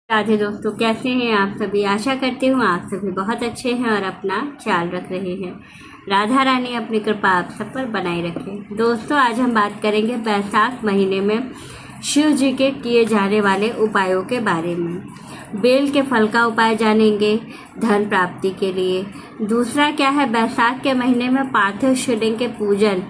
राधे दोस्तों, कैसे हैं आप सभी। आशा करती हूँ आप सभी बहुत अच्छे हैं और अपना ख्याल रख रहे हैं। राधा रानी अपनी कृपा आप सब पर बनाए रखें। दोस्तों, आज हम बात करेंगे बैसाख महीने में शिव जी के किए जाने वाले उपायों के बारे में। बेल के फल का उपाय जानेंगे धन प्राप्ति के लिए। दूसरा क्या है, बैसाख के महीने में पार्थिव शिवलिंग के पूजन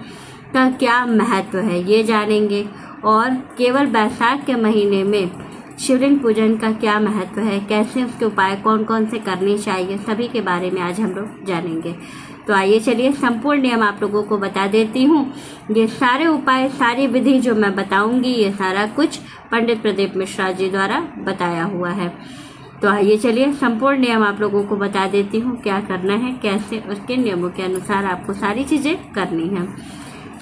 का क्या महत्व है ये जानेंगे। और केवल बैसाख के महीने में शिवलिंग पूजन का क्या महत्व है, कैसे उसके उपाय कौन कौन से करने चाहिए, सभी के बारे में आज हम लोग जानेंगे। तो आइए चलिए संपूर्ण नियम आप लोगों को बता देती हूँ। ये सारे उपाय, सारी विधि जो मैं बताऊंगी, ये सारा कुछ पंडित प्रदीप मिश्रा जी द्वारा बताया हुआ है। तो आइए चलिए संपूर्ण नियम आप लोगों को बता देती हूँ, क्या करना है, कैसे, उसके नियमों के अनुसार आपको सारी चीज़ें करनी है।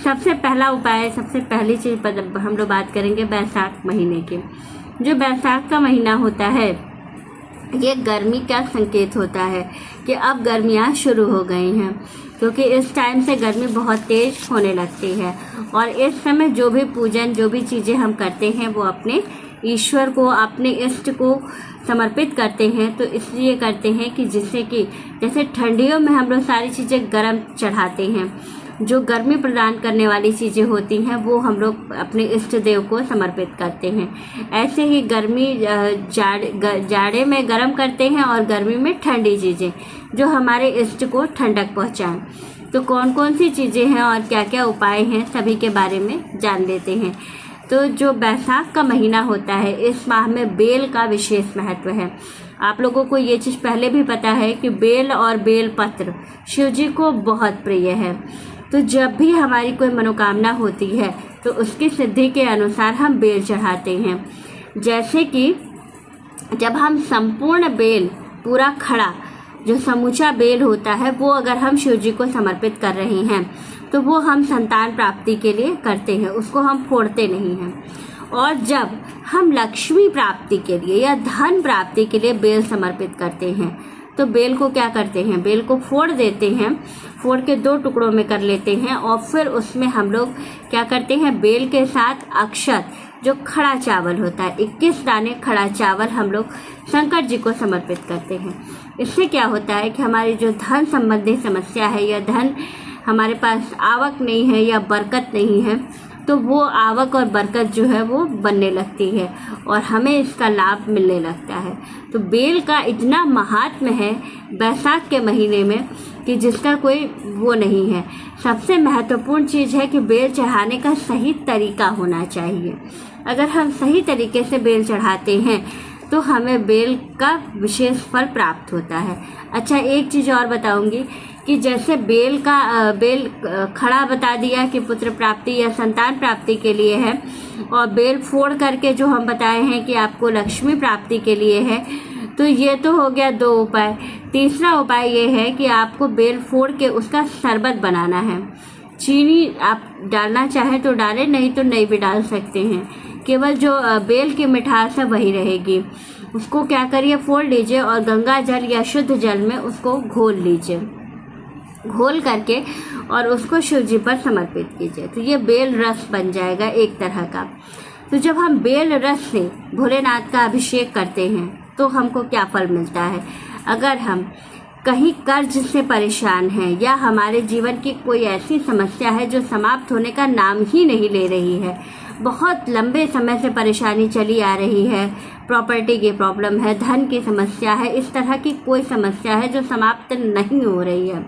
सबसे पहला उपाय, सबसे पहली चीज़ हम लोग बात करेंगे बैसाख महीने की। जो बैसाख का महीना होता है, ये गर्मी का संकेत होता है कि अब गर्मियाँ शुरू हो गई हैं, क्योंकि इस टाइम से गर्मी बहुत तेज होने लगती है। और इस समय जो भी पूजन, जो भी चीज़ें हम करते हैं, वो अपने ईश्वर को, अपने इष्ट को समर्पित करते हैं। तो इसलिए करते हैं कि जिससे कि जैसे ठंडियों में हम लोग सारी चीज़ें गर्म चढ़ाते हैं, जो गर्मी प्रदान करने वाली चीज़ें होती हैं वो हम लोग अपने इष्ट देव को समर्पित करते हैं। ऐसे ही गर्मी जाड़े में गर्म करते हैं और गर्मी में ठंडी चीज़ें जो हमारे इष्ट को ठंडक पहुंचाएं। तो कौन कौन सी चीज़ें हैं और क्या क्या उपाय हैं, सभी के बारे में जान लेते हैं। तो जो बैसाख का महीना होता है, इस माह में बेल का विशेष महत्व है। आप लोगों को ये चीज़ पहले भी पता है कि बेल और बेल पत्र शिव जी को बहुत प्रिय है। तो जब भी हमारी कोई मनोकामना होती है तो उसकी सिद्धि के अनुसार हम बेल चढ़ाते हैं। जैसे कि जब हम संपूर्ण बेल, पूरा खड़ा जो समूचा बेल होता है, वो अगर हम शिव जी को समर्पित कर रहे हैं तो वो हम संतान प्राप्ति के लिए करते हैं, उसको हम फोड़ते नहीं हैं। और जब हम लक्ष्मी प्राप्ति के लिए या धन प्राप्ति के लिए बेल समर्पित करते हैं तो बेल को क्या करते हैं, बेल को फोड़ देते हैं, फोड़ के 2 टुकड़ों में कर लेते हैं। और फिर उसमें हम लोग क्या करते हैं, बेल के साथ अक्षत, जो खड़ा चावल होता है, 21 दाने खड़ा चावल हम लोग शंकर जी को समर्पित करते हैं। इससे क्या होता है कि हमारी जो धन संबंधी समस्या है, या धन हमारे पास आवक नहीं है या बरकत नहीं है, तो वो आवक और बरकत जो है वो बनने लगती है और हमें इसका लाभ मिलने लगता है। तो बेल का इतना महात्म्य है बैसाख के महीने में कि जिसका कोई वो नहीं है। सबसे महत्वपूर्ण चीज़ है कि बेल चढ़ाने का सही तरीका होना चाहिए। अगर हम सही तरीके से बेल चढ़ाते हैं तो हमें बेल का विशेष फल प्राप्त होता है। अच्छा, एक चीज़ और बताऊंगी कि जैसे बेल खड़ा बता दिया कि पुत्र प्राप्ति या संतान प्राप्ति के लिए है, और बेल फोड़ करके जो हम बताए हैं कि आपको लक्ष्मी प्राप्ति के लिए है। तो ये तो हो गया 2 उपाय। तीसरा उपाय ये है कि आपको बेल फोड़ के उसका शरबत बनाना है। चीनी आप डालना चाहें तो डालें, नहीं तो नहीं भी डाल सकते हैं। केवल जो बेल की मिठास है वही रहेगी। उसको क्या करिए, फोड़ लीजिए और गंगा जल या शुद्ध जल में उसको घोल लीजिए, घोल करके और उसको शिव जी पर समर्पित कीजिए। तो ये बेल रस बन जाएगा एक तरह का। तो जब हम बेल रस से भोलेनाथ का अभिषेक करते हैं तो हमको क्या फल मिलता है। अगर हम कहीं कर्ज से परेशान हैं या हमारे जीवन की कोई ऐसी समस्या है जो समाप्त होने का नाम ही नहीं ले रही है, बहुत लंबे समय से परेशानी चली आ रही है, प्रॉपर्टी की प्रॉब्लम है, धन की समस्या है, इस तरह की कोई समस्या है जो समाप्त नहीं हो रही है,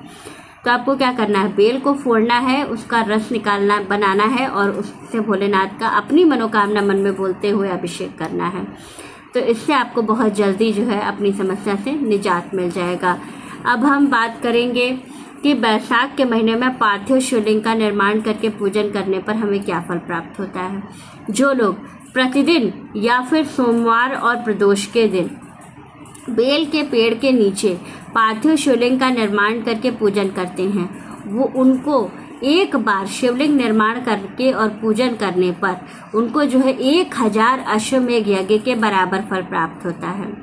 तो आपको क्या करना है, बेल को फोड़ना है, उसका रस निकालना, बनाना है और उससे भोलेनाथ का अपनी मनोकामना मन में बोलते हुए अभिषेक करना है। तो इससे आपको बहुत जल्दी जो है अपनी समस्या से निजात मिल जाएगा। अब हम बात करेंगे कि बैसाख के महीने में पार्थिव शिवलिंग का निर्माण करके पूजन करने पर हमें क्या फल प्राप्त होता है। जो लोग प्रतिदिन या फिर सोमवार और प्रदोष के दिन बेल के पेड़ के नीचे पार्थिव शिवलिंग का निर्माण करके पूजन करते हैं, वो उनको एक बार शिवलिंग निर्माण करके और पूजन करने पर उनको जो है 1000 अश्वमेघ यज्ञ के बराबर फल प्राप्त होता है।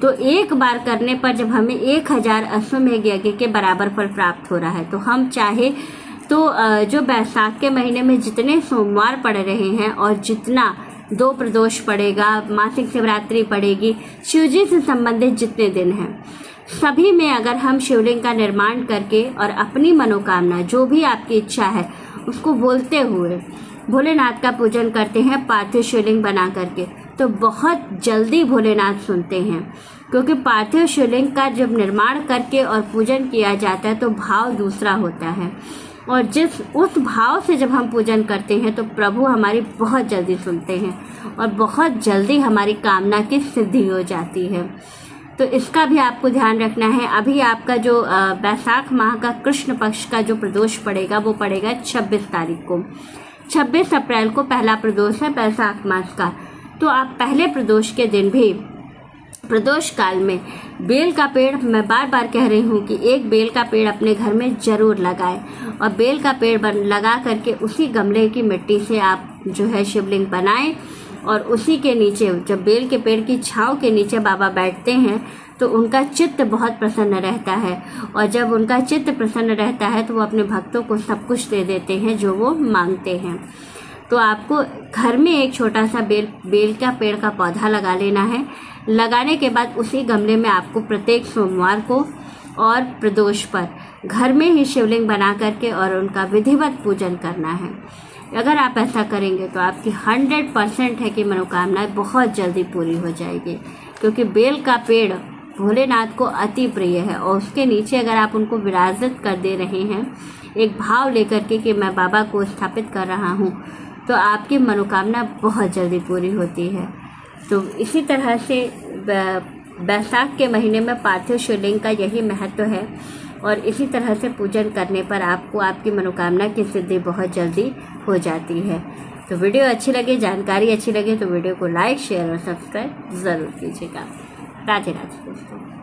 तो एक बार करने पर जब हमें 1000 अश्वमेघ यज्ञ के बराबर फल प्राप्त हो रहा है, तो हम चाहे तो जो बैसाख के महीने में जितने सोमवार पड़ रहे हैं और जितना 2 प्रदोष पड़ेगा, मासिक शिवरात्रि पड़ेगी, शिव जी से संबंधित जितने दिन हैं सभी में अगर हम शिवलिंग का निर्माण करके और अपनी मनोकामना जो भी आपकी इच्छा है उसको बोलते हुए भोलेनाथ का पूजन करते हैं पार्थिव शिवलिंग बना करके, तो बहुत जल्दी भोलेनाथ सुनते हैं। क्योंकि पार्थिव शिवलिंग का जब निर्माण करके और पूजन किया जाता है तो भाव दूसरा होता है, और उस भाव से जब हम पूजन करते हैं तो प्रभु हमारी बहुत जल्दी सुनते हैं और बहुत जल्दी हमारी कामना की सिद्धि हो जाती है। तो इसका भी आपको ध्यान रखना है। अभी आपका जो बैसाख माह का कृष्ण पक्ष का जो प्रदोष पड़ेगा वो पड़ेगा 26 तारीख को। 26 अप्रैल को पहला प्रदोष है बैसाख मास का। तो आप पहले प्रदोष के दिन भी प्रदोष काल में बेल का पेड़, मैं बार बार कह रही हूँ कि एक बेल का पेड़ अपने घर में ज़रूर लगाएं, और बेल का पेड़ लगा करके उसी गमले की मिट्टी से आप जो है शिवलिंग बनाएं, और उसी के नीचे जब बेल के पेड़ की छांव के नीचे बाबा बैठते हैं तो उनका चित्त बहुत प्रसन्न रहता है, और जब उनका चित्त प्रसन्न रहता है तो वो अपने भक्तों को सब कुछ दे देते हैं जो वो मांगते हैं। तो आपको घर में एक छोटा सा बेल का पेड़ का पौधा लगा लेना है। लगाने के बाद उसी गमले में आपको प्रत्येक सोमवार को और प्रदोष पर घर में ही शिवलिंग बना करके और उनका विधिवत पूजन करना है। अगर आप ऐसा करेंगे तो आपकी 100% है कि मनोकामनाएं बहुत जल्दी पूरी हो जाएगी, क्योंकि बेल का पेड़ भोलेनाथ को अति प्रिय है, और उसके नीचे अगर आप उनको विराजित कर दे रहे हैं एक भाव लेकर के कि मैं बाबा को स्थापित कर रहा हूँ, तो आपकी मनोकामना बहुत जल्दी पूरी होती है। तो इसी तरह से बैसाख के महीने में पार्थिव शिवलिंग का यही महत्व है, और इसी तरह से पूजन करने पर आपको आपकी मनोकामना की सिद्धि बहुत जल्दी हो जाती है। तो वीडियो अच्छी लगे, जानकारी अच्छी लगे तो वीडियो को लाइक, शेयर और सब्सक्राइब ज़रूर कीजिएगा। राधे राधे दोस्तों।